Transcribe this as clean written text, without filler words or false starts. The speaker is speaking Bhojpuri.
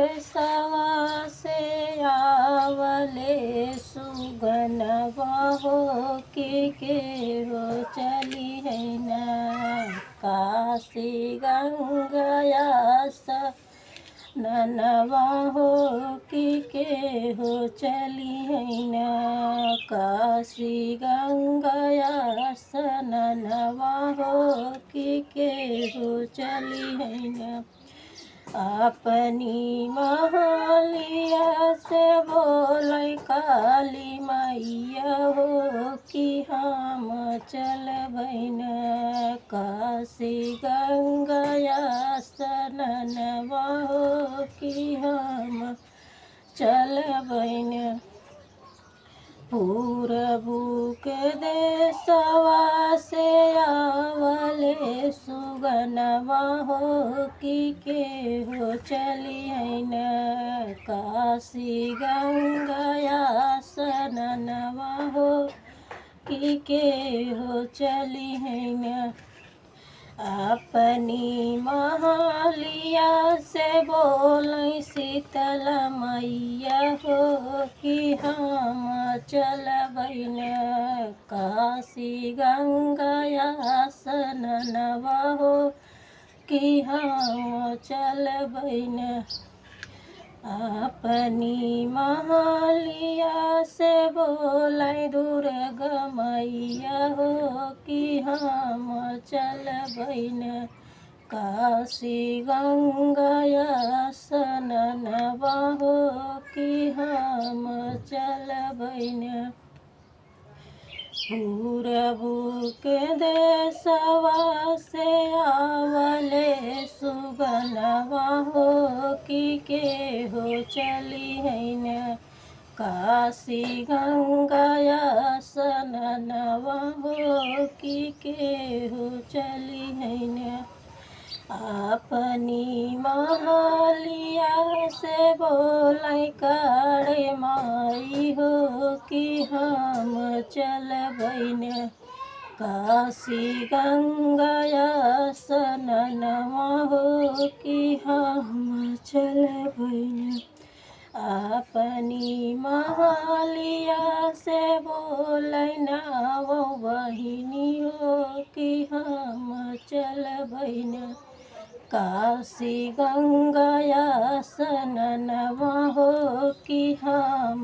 देशवा से आवले सुगनवा हो के हो चली है ना काशी गंगया ननवा हो के हो चली है ना काशी गंगया ननवा हो के हो चली है ना अपनी महलिया से बोलै काली मैया हो कि हम चलबै न काशी गंगया सननवा हो कि हम चलबै न पूरबू के देशवा से आवले सुगनवा हो के हो चली है न काशी गंगया सननवा हो के हो चली है न अपनी महलिया से बोलै शीतल मैया हो कि हम चलबै न काशी गंगया सननवा हो कि हम चलबै न अपनी महलिया से बोलै दुर्गा मैया हो कि हम चलबै न काशी गंगया सननवा हो कि हम चलबै न पूरबू के देशवा से आवले सुगनवा हो के हो चली है न काशी गंगया सननवा हो के हो चली है न अपनी महलिया से बोलै काळे माई हो कि हम चलबै न काशी गंगया सननवा हो कि हम चलबै न अपनी महलिया से बोलै नावो बहिनी हो कि हम चलबै न काशी गंगया सननवा हो कि हम